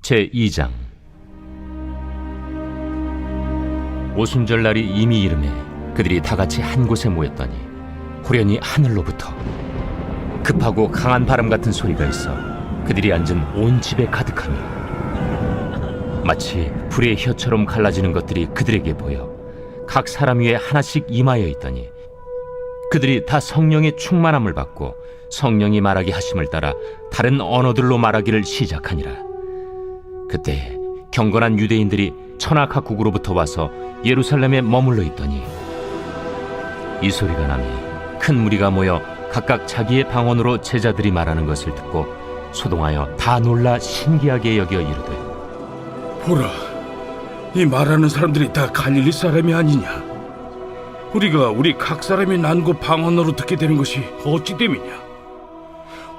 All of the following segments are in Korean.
제2장. 오순절날이 이미 이름에 그들이 다같이 한 곳에 모였더니 호련히 하늘로부터 급하고 강한 바람 같은 소리가 있어 그들이 앉은 온 집에 가득하며 마치 불의 혀처럼 갈라지는 것들이 그들에게 보여 각 사람 위에 하나씩 임하여 있더니 그들이 다 성령의 충만함을 받고 성령이 말하게 하심을 따라 다른 언어들로 말하기를 시작하니라. 그때 경건한 유대인들이 천하 각국으로부터 와서 예루살렘에 머물러 있더니 이 소리가 나니 큰 무리가 모여 각각 자기의 방언으로 제자들이 말하는 것을 듣고 소동하여 다 놀라 신기하게 여겨 이르되, 보라, 이 말하는 사람들이 다 갈릴리 사람이 아니냐? 우리가 우리 각 사람이 난고 방언으로 듣게 되는 것이 어찌 됨이냐?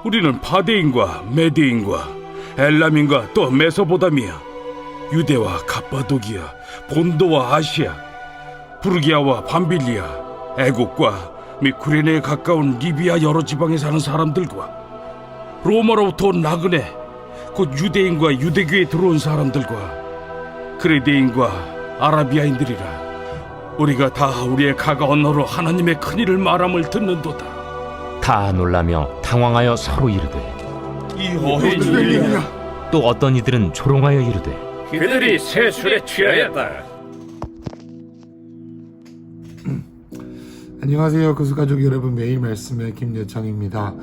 우리는 파데인과 메데인과 엘람인과 또 메소보다미아, 유대와 갑바도기아, 본도와 아시아, 부르기아와 밤빌리아, 애국과 및 구레네에 가까운 리비아 여러 지방에 사는 사람들과 로마로부터 온 나그네, 곧 유대인과 유대교에 들어온 사람들과 그레데인과 아라비아인들이라. 우리가 다 우리의 각 언어로 하나님의 큰일을 말함을 듣는도다. 다 놀라며 당황하여 서로 이르되, 이 어떤 일이냐? 또 어떤 이들은 조롱하여 이르되, 그들이 새 술에 취하였다. 안녕하세요, 구수가족 여러분. 매일 말씀의 김여창입니다.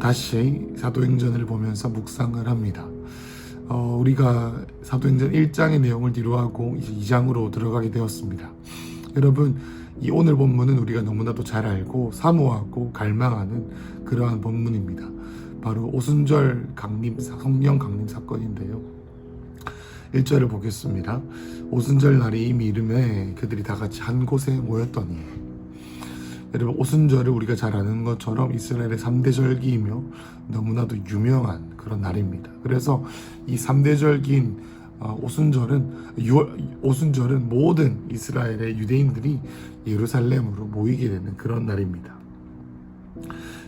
다시 사도행전을 보면서 묵상을 합니다. 우리가 사도행전 1장의 내용을 뒤로하고 이제 2장으로 들어가게 되었습니다. 여러분, 이 오늘 본문은 우리가 너무나도 잘 알고 사모하고 갈망하는 그러한 본문입니다. 바로 오순절 강림, 성령 강림 사건인데요. 1절을 보겠습니다. 오순절 날이 이미 이름에 그들이 다 같이 한 곳에 모였더니. 여러분, 오순절을 우리가 잘 아는 것처럼 이스라엘의 3대 절기이며 너무나도 유명한 그런 날입니다. 그래서 이 3대 절기인 오순절은 모든 이스라엘의 유대인들이 예루살렘으로 모이게 되는 그런 날입니다.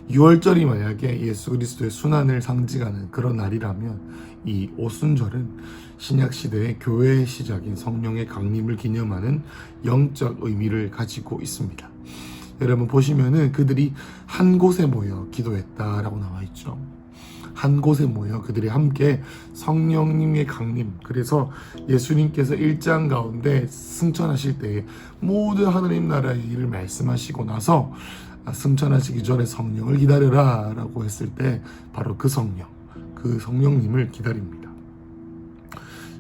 6월절이 만약에 예수 그리스도의 순환을 상징하는 그런 날이라면 이 오순절은 신약시대의 교회의 시작인 성령의 강림을 기념하는 영적 의미를 가지고 있습니다. 여러분 보시면은 그들이 한 곳에 모여 기도했다라고 나와 있죠. 한 곳에 모여 그들이 함께 성령님의 강림, 그래서 예수님께서 1장 가운데 승천하실 때에 모든 하나님 나라의 일을 말씀하시고 나서 승천하시기 전에 성령을 기다려라 라고 했을 때 바로 그 성령님을 기다립니다.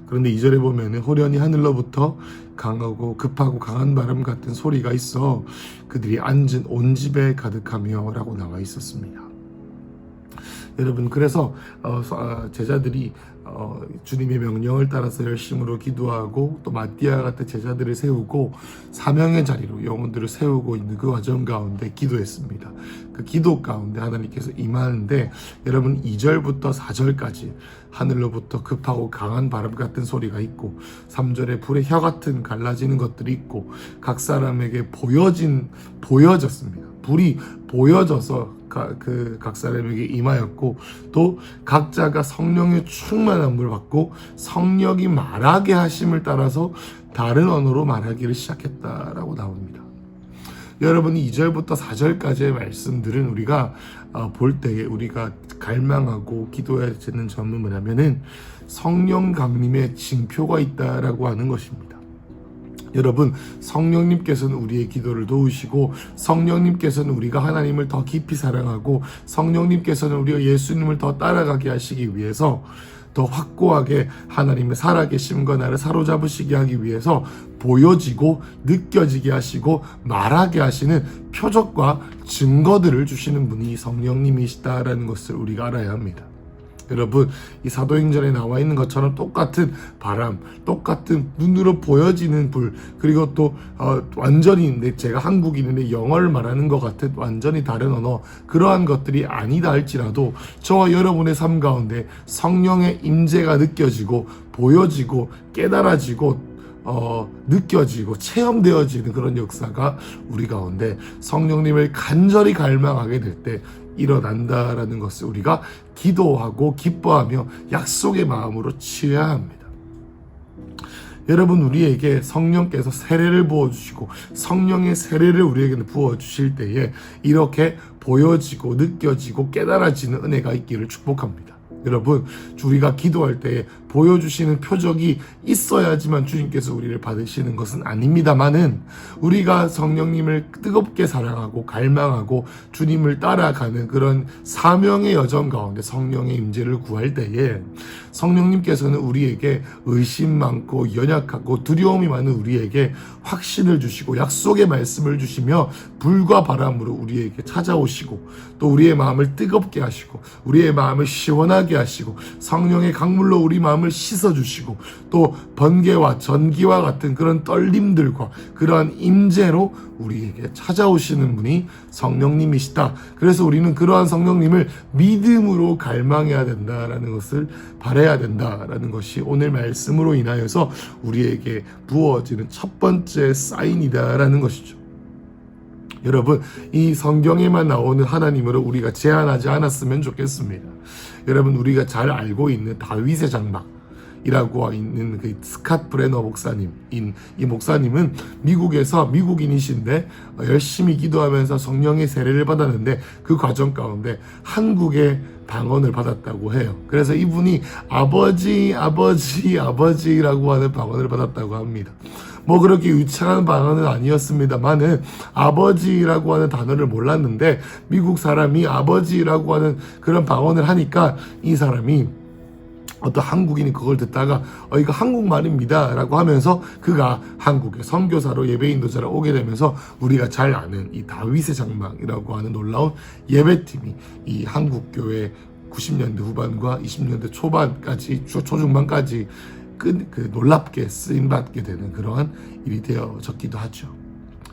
그런데 2절에 보면은 호련히 하늘로부터 강하고 급하고 강한 바람 같은 소리가 있어 그들이 앉은 온 집에 가득하며 라고 나와 있었습니다. 여러분, 그래서 제자들이 주님의 명령을 따라서 열심으로 기도하고 또 마띠아 같은 제자들을 세우고 사명의 자리로 영혼들을 세우고 있는 그 과정 가운데 기도했습니다. 그 기도 가운데 하나님께서 임하는데, 여러분 2절부터 4절까지 하늘로부터 급하고 강한 바람 같은 소리가 있고 3절에 불의 혀 같은 갈라지는 것들이 있고 각 사람에게 보여졌습니다. 불이 보여져서 각 사람에게 임하였고 또 각자가 성령의 충만함을 받고 성령이 말하게 하심을 따라서 다른 언어로 말하기를 시작했다라고 나옵니다. 여러분, 2절부터 4절까지의 말씀들은 우리가 볼 때에 우리가 갈망하고 기도해야 되는 점은 뭐냐면은 성령 강림의 징표가 있다라고 하는 것입니다. 여러분, 성령님께서는 우리의 기도를 도우시고 성령님께서는 우리가 하나님을 더 깊이 사랑하고 성령님께서는 우리가 예수님을 더 따라가게 하시기 위해서 더 확고하게 하나님의 살아계심과 나를 사로잡으시게 하기 위해서 보여지고 느껴지게 하시고 말하게 하시는 표적과 증거들을 주시는 분이 성령님이시다라는 것을 우리가 알아야 합니다. 여러분, 이 사도행전에 나와 있는 것처럼 똑같은 바람, 똑같은 눈으로 보여지는 불, 그리고 또 완전히 제가 한국인인데 영어를 말하는 것 같은 완전히 다른 언어, 그러한 것들이 아니다 할지라도 저와 여러분의 삶 가운데 성령의 임재가 느껴지고 보여지고 깨달아지고 느껴지고 체험되어지는 그런 역사가 우리 가운데 성령님을 간절히 갈망하게 될 때 일어난다라는 것을 우리가 기도하고 기뻐하며 약속의 마음으로 취해야 합니다. 여러분, 우리에게 성령께서 세례를 부어주시고 성령의 세례를 우리에게 부어주실 때에 이렇게 보여지고 느껴지고 깨달아지는 은혜가 있기를 축복합니다. 여러분, 우리가 기도할 때 보여주시는 표적이 있어야지만 주님께서 우리를 받으시는 것은 아닙니다만은, 우리가 성령님을 뜨겁게 사랑하고 갈망하고 주님을 따라가는 그런 사명의 여정 가운데 성령의 임재를 구할 때에 성령님께서는 우리에게 의심 많고 연약하고 두려움이 많은 우리에게 확신을 주시고 약속의 말씀을 주시며 불과 바람으로 우리에게 찾아오시고 또 우리의 마음을 뜨겁게 하시고 우리의 마음을 시원하게 하시고 성령의 강물로 우리 마음을 씻어주시고 또 번개와 전기와 같은 그런 떨림들과 그러한 임재로 우리에게 찾아오시는 분이 성령님이시다. 그래서 우리는 그러한 성령님을 믿음으로 갈망해야 된다라는 것을 바라야 된다라는 것이 오늘 말씀으로 인하여서 우리에게 부어지는 첫 번째 사인이다라는 것이죠. 여러분, 이 성경에만 나오는 하나님으로 우리가 제한하지 않았으면 좋겠습니다. 여러분, 우리가 잘 알고 있는 다윗의 장막이라고 있는 그 스캇 브레너 목사님, 이 목사님은 미국에서 미국인이신데 열심히 기도하면서 성령의 세례를 받았는데 그 과정 가운데 한국의 방언을 받았다고 해요. 그래서 이분이 아버지라고 하는 방언을 받았다고 합니다. 뭐 그렇게 유창한 방언은 아니었습니다만은 아버지라고 하는 단어를 몰랐는데 미국 사람이 아버지라고 하는 그런 방언을 하니까 이 사람이 어떤 한국인이 그걸 듣다가 이거 한국말입니다 라고 하면서 그가 한국에 선교사로 예배인도자로 오게 되면서 우리가 잘 아는 이 다윗의 장막이라고 하는 놀라운 예배팀이 이 한국교회 90년대 후반과 20년대 초반까지 초중반까지 그 놀랍게 쓰임받게 되는 그러한 일이 되어졌기도 하죠.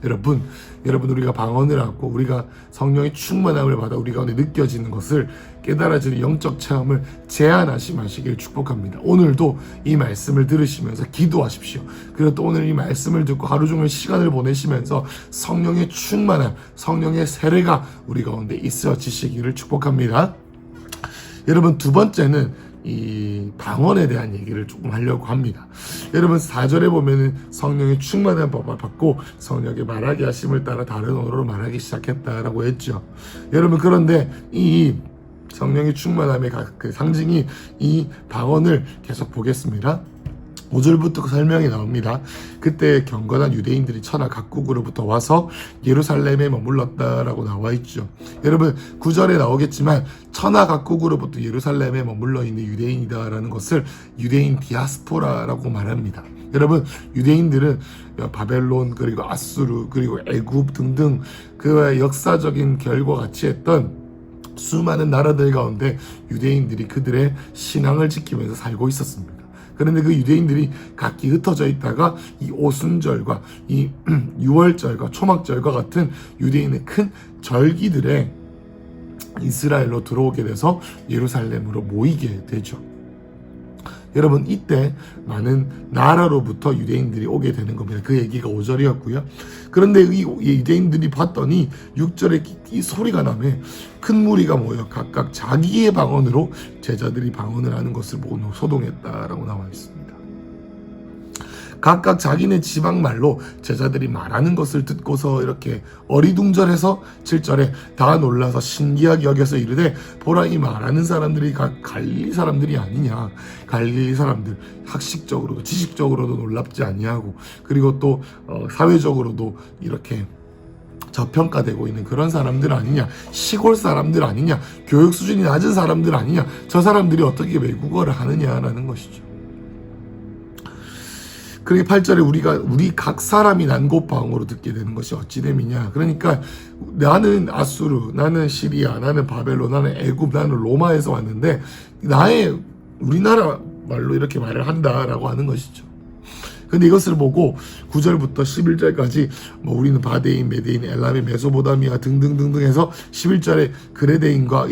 여러분 우리가 방언을 하고 우리가 성령의 충만함을 받아 우리 가운데 느껴지는 것을 깨달아지는 영적 체험을 제한하지 마시길 축복합니다. 오늘도 이 말씀을 들으시면서 기도하십시오. 그리고 또 오늘 이 말씀을 듣고 하루 종일 시간을 보내시면서 성령의 충만함, 성령의 세례가 우리 가운데 있어지시기를 축복합니다. 여러분, 두 번째는 이 방언에 대한 얘기를 조금 하려고 합니다. 여러분, 4절에 보면은 성령의 충만한 법을 받고 성령의 말하게 하심을 따라 다른 언어로 말하기 시작했다라고 했죠. 여러분, 그런데 이 성령의 충만함의 그 상징이 이 방언을 계속 보겠습니다. 5절부터 그 설명이 나옵니다. 그때 경건한 유대인들이 천하 각국으로부터 와서 예루살렘에 머물렀다라고 나와 있죠. 여러분, 9절에 나오겠지만 천하 각국으로부터 예루살렘에 머물러 있는 유대인이다라는 것을 유대인 디아스포라라고 말합니다. 여러분, 유대인들은 바벨론 그리고 아수르 그리고 애굽 등등 그 역사적인 결과 같이 했던 수많은 나라들 가운데 유대인들이 그들의 신앙을 지키면서 살고 있었습니다. 그런데 그 유대인들이 각기 흩어져 있다가 이 오순절과 이 유월절과 초막절과 같은 유대인의 큰 절기들에 이스라엘로 들어오게 돼서 예루살렘으로 모이게 되죠. 여러분, 이때 많은 나라로부터 유대인들이 오게 되는 겁니다. 그 얘기가 5절이었고요. 그런데 이 유대인들이 봤더니 6절에 이 소리가 나며 큰 무리가 모여 각각 자기의 방언으로 제자들이 방언을 하는 것을 보고 소동했다라고 나와 있습니다. 각각 자기네 지방말로 제자들이 말하는 것을 듣고서 이렇게 어리둥절해서 7절에 다 놀라서 신기하게 여겨서 이르되 보라, 이 말하는 사람들이 각 갈릴리 사람들이 아니냐. 갈릴리 사람들 학식적으로도 지식적으로도 놀랍지 아니하고 그리고 또 사회적으로도 이렇게 저평가되고 있는 그런 사람들 아니냐, 시골 사람들 아니냐, 교육 수준이 낮은 사람들 아니냐, 저 사람들이 어떻게 외국어를 하느냐라는 것이죠. 그렇게 8절에 우리 각 사람이 난 곳 방언으로 듣게 되는 것이 어찌 됨이냐. 그러니까 나는 아수르, 나는 시리아, 나는 바벨론, 나는 애굽, 나는 로마에서 왔는데 나의 우리나라 말로 이렇게 말을 한다라고 하는 것이죠. 근데 이것을 보고 9절부터 11절까지 뭐 우리는 바데인, 메데인, 엘람의 메소보다미아 등등등등 해서 11절에 그레데인과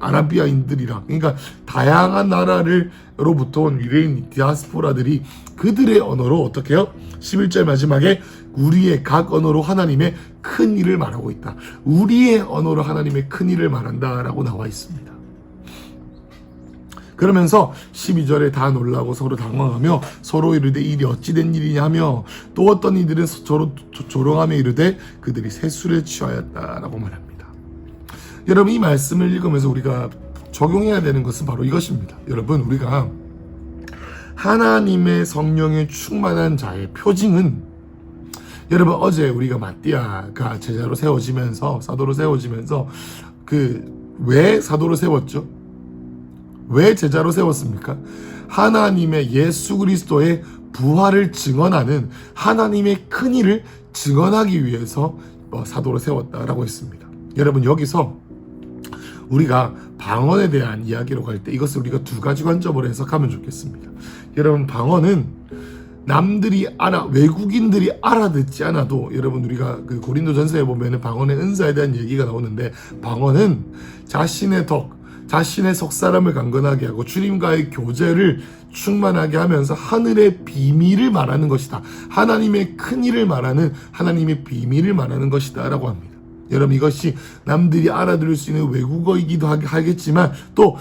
아라비아인들이랑, 그러니까 다양한 나라로부터 온 유대인 디아스포라들이 그들의 언어로 어떻게 해요? 11절 마지막에 우리의 각 언어로 하나님의 큰 일을 말하고 있다. 우리의 언어로 하나님의 큰 일을 말한다 라고 나와 있습니다. 그러면서 12절에 다 놀라고 서로 당황하며 서로 이르되 이 일이 어찌 된 일이냐 하며 또 어떤 이들은 서로 조롱하며 이르되 그들이 세술에 취하였다라고 말합니다. 여러분, 이 말씀을 읽으면서 우리가 적용해야 되는 것은 바로 이것입니다. 여러분, 우리가 하나님의 성령에 충만한 자의 표징은, 여러분, 어제 우리가 마띠아가 제자로 세워지면서, 사도로 세워지면서 왜 사도로 세웠죠? 왜 제자로 세웠습니까? 하나님의 예수 그리스도의 부활을 증언하는 하나님의 큰 일을 증언하기 위해서 사도로 세웠다라고 했습니다. 여러분, 여기서 우리가 방언에 대한 이야기로 갈 때 이것을 우리가 두 가지 관점으로 해석하면 좋겠습니다. 여러분, 방언은 외국인들이 알아듣지 않아도, 여러분, 우리가 고린도전서에 보면은 방언의 은사에 대한 얘기가 나오는데, 방언은 자신의 자신의 속사람을 강건하게 하고 주님과의 교제를 충만하게 하면서 하늘의 비밀을 말하는 것이다. 하나님의 큰 일을 말하는, 하나님의 비밀을 말하는 것이다 라고 합니다. 여러분, 이것이 남들이 알아들을 수 있는 외국어이기도 하겠지만 또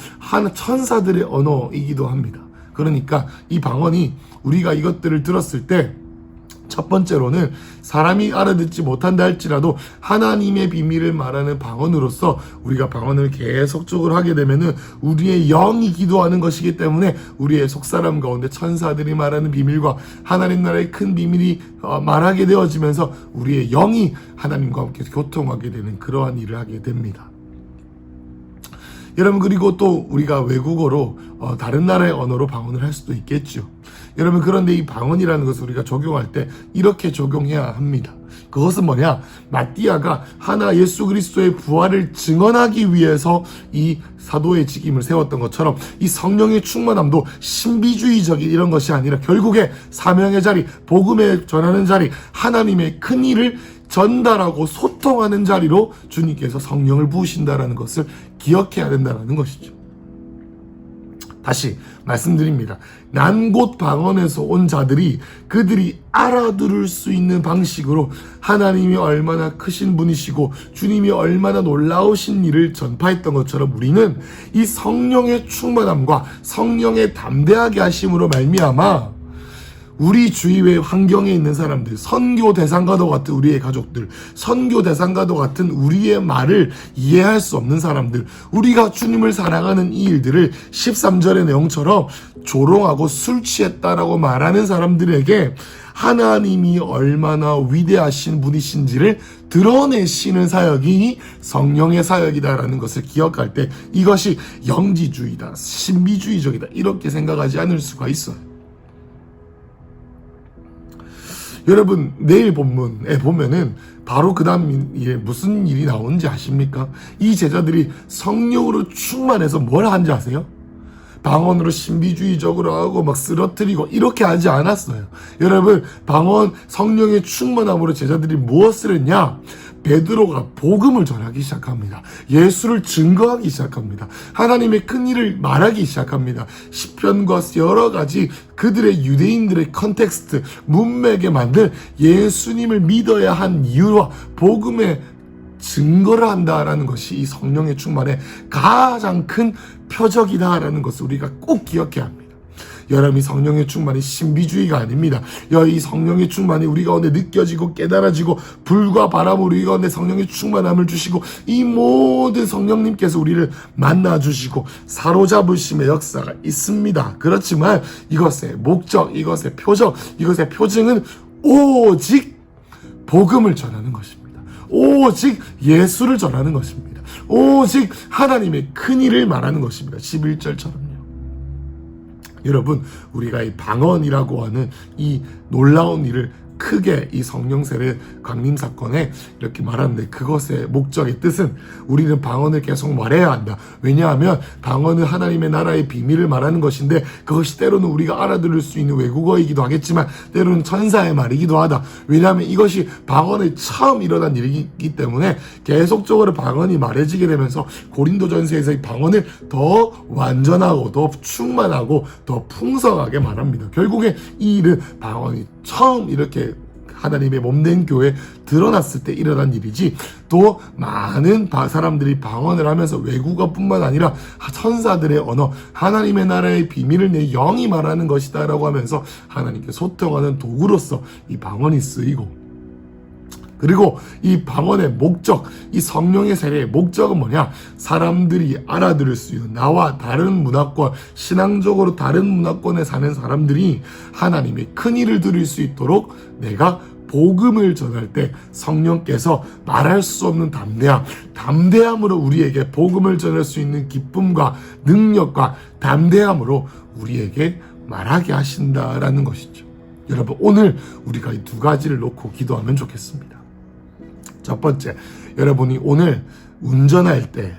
천사들의 언어이기도 합니다. 그러니까 이 방언이, 우리가 이것들을 들었을 때 첫 번째로는 사람이 알아듣지 못한다 할지라도 하나님의 비밀을 말하는 방언으로서 우리가 방언을 계속적으로 하게 되면은 우리의 영이 기도하는 것이기 때문에 우리의 속사람 가운데 천사들이 말하는 비밀과 하나님 나라의 큰 비밀이 말하게 되어지면서 우리의 영이 하나님과 함께 교통하게 되는 그러한 일을 하게 됩니다. 여러분, 그리고 또 우리가 외국어로 다른 나라의 언어로 방언을 할 수도 있겠죠. 여러분, 그런데 이 방언이라는 것을 우리가 적용할 때 이렇게 적용해야 합니다. 그것은 뭐냐? 마띠아가 예수 그리스도의 부활을 증언하기 위해서 이 사도의 직임을 세웠던 것처럼 이 성령의 충만함도 신비주의적인 이런 것이 아니라 결국에 사명의 자리, 복음에 전하는 자리, 하나님의 큰 일을 전달하고 소통하는 자리로 주님께서 성령을 부으신다라는 것을 기억해야 된다는 것이죠. 다시 말씀드립니다. 난 곧 방언에서 온 자들이 그들이 알아들을 수 있는 방식으로 하나님이 얼마나 크신 분이시고 주님이 얼마나 놀라우신 일을 전파했던 것처럼 우리는 이 성령의 충만함과 성령의 담대하게 하심으로 말미암아 우리 주위의 환경에 있는 사람들, 선교 대상과도 같은 우리의 가족들, 선교 대상과도 같은 우리의 말을 이해할 수 없는 사람들, 우리가 주님을 사랑하는 이 일들을 13절의 내용처럼 조롱하고 술 취했다라고 말하는 사람들에게 하나님이 얼마나 위대하신 분이신지를 드러내시는 사역이 성령의 사역이다라는 것을 기억할 때 이것이 영지주의다, 신비주의적이다, 이렇게 생각하지 않을 수가 있어요. 여러분, 내일 본문에 보면은 바로 그 다음 일에 무슨 일이 나오는지 아십니까? 이 제자들이 성령으로 충만해서 뭘 한지 아세요? 방언으로 신비주의적으로 하고 막 쓰러뜨리고 이렇게 하지 않았어요. 여러분, 성령의 충만함으로 제자들이 무엇을 했냐? 베드로가 복음을 전하기 시작합니다. 예수를 증거하기 시작합니다. 하나님의 큰 일을 말하기 시작합니다. 시편과 여러 가지 그들의 유대인들의 컨텍스트, 문맥에 맞는 예수님을 믿어야 한 이유와 복음의 증거를 한다라는 것이 이 성령의 충만의 가장 큰 표적이다라는 것을 우리가 꼭 기억해야 합니다. 여러분이 성령의 충만이 신비주의가 아닙니다. 이 성령의 충만이 우리 가운데 느껴지고 깨달아지고 불과 바람으로 우리 가운데 성령의 충만함을 주시고 이 모든 성령님께서 우리를 만나주시고 사로잡으심의 역사가 있습니다. 그렇지만 이것의 목적, 이것의 표적, 이것의 표징은 오직 복음을 전하는 것입니다. 오직 예수를 전하는 것입니다. 오직 하나님의 큰 일을 말하는 것입니다. 11절처럼요. 여러분, 우리가 이 방언이라고 하는 이 놀라운 일을 크게 이 성령 세례 강림 사건에 이렇게 말하는데, 그것의 목적의 뜻은 우리는 방언을 계속 말해야 한다. 왜냐하면 방언은 하나님의 나라의 비밀을 말하는 것인데, 그것이 때로는 우리가 알아들을 수 있는 외국어이기도 하겠지만 때로는 천사의 말이기도 하다. 왜냐하면 이것이 방언의 처음 일어난 일이기 때문에 계속적으로 방언이 말해지게 되면서 고린도전서에서 이 방언을 더 완전하고 더 충만하고 더 풍성하게 말합니다. 결국에 이 일은 방언이 처음 이렇게 하나님의 몸된 교회에 드러났을 때 일어난 일이지, 또 많은 사람들이 방언을 하면서 외국어뿐만 아니라 천사들의 언어, 하나님의 나라의 비밀을 내 영이 말하는 것이다 라고 하면서 하나님께 소통하는 도구로서 이 방언이 쓰이고, 그리고 이 방언의 목적, 이 성령의 세례의 목적은 뭐냐? 사람들이 알아들을 수 있는, 나와 다른 문화권, 신앙적으로 다른 문화권에 사는 사람들이 하나님의 큰 일을 들을 수 있도록 내가 복음을 전할 때 성령께서 말할 수 없는 담대함으로 우리에게 복음을 전할 수 있는 기쁨과 능력과 담대함으로 우리에게 말하게 하신다라는 것이죠. 여러분, 오늘 우리가 이 두 가지를 놓고 기도하면 좋겠습니다. 첫 번째, 여러분이 오늘 운전할 때,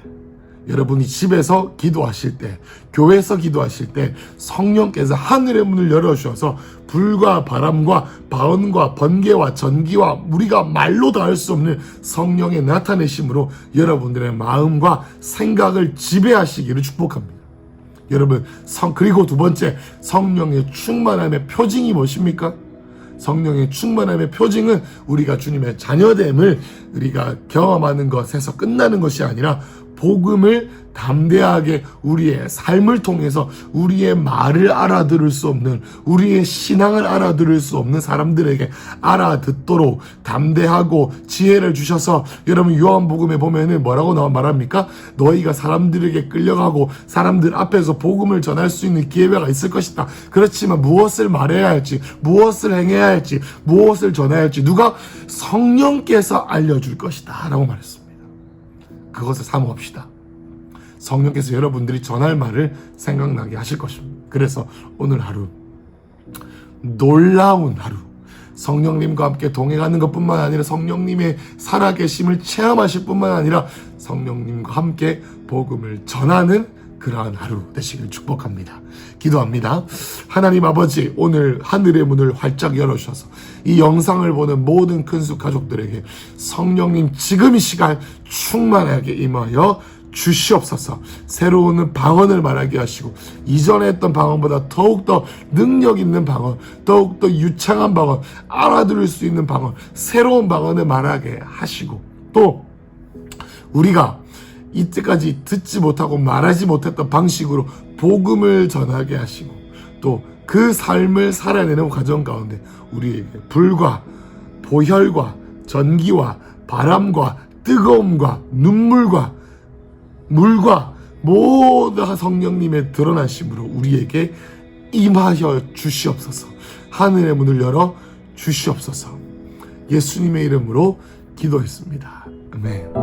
여러분이 집에서 기도하실 때, 교회에서 기도하실 때 성령께서 하늘의 문을 열어주셔서 불과 바람과 바운과 번개와 전기와 우리가 말로 다 할 수 없는 성령의 나타내심으로 여러분들의 마음과 생각을 지배하시기를 축복합니다. 여러분, 그리고 두 번째, 성령의 충만함의 표징이 무엇입니까? 성령의 충만함의 표징은 우리가 주님의 자녀됨을 우리가 경험하는 것에서 끝나는 것이 아니라 복음을 담대하게 우리의 삶을 통해서 우리의 말을 알아들을 수 없는, 우리의 신앙을 알아들을 수 없는 사람들에게 알아듣도록 담대하고 지혜를 주셔서, 여러분 요한복음에 보면은 뭐라고 말합니까? 너희가 사람들에게 끌려가고 사람들 앞에서 복음을 전할 수 있는 기회가 있을 것이다. 그렇지만 무엇을 말해야 할지, 무엇을 행해야 할지, 무엇을 전해야 할지 누가? 성령께서 알려줄 것이다 라고 말했습니다. 그것을 사모합시다. 성령께서 여러분들이 전할 말을 생각나게 하실 것입니다. 그래서 오늘 하루, 놀라운 하루, 성령님과 함께 동행하는 것뿐만 아니라 성령님의 살아계심을 체험하실 뿐만 아니라 성령님과 함께 복음을 전하는 그러한 하루 되시길 축복합니다. 기도합니다. 하나님 아버지, 오늘 하늘의 문을 활짝 열어주셔서 이 영상을 보는 모든 큰수 가족들에게 성령님 지금 이 시간 충만하게 임하여 주시옵소서. 새로운 방언을 말하게 하시고, 이전에 했던 방언보다 더욱더 능력 있는 방언, 더욱더 유창한 방언, 알아들을 수 있는 방언, 새로운 방언을 말하게 하시고, 또 우리가 이때까지 듣지 못하고 말하지 못했던 방식으로 복음을 전하게 하시고, 또 그 삶을 살아내는 과정 가운데 우리에게 불과 보혈과 전기와 바람과 뜨거움과 눈물과 물과 모든 성령님의 드러나심으로 우리에게 임하여 주시옵소서. 하늘의 문을 열어 주시옵소서. 예수님의 이름으로 기도했습니다. 아멘.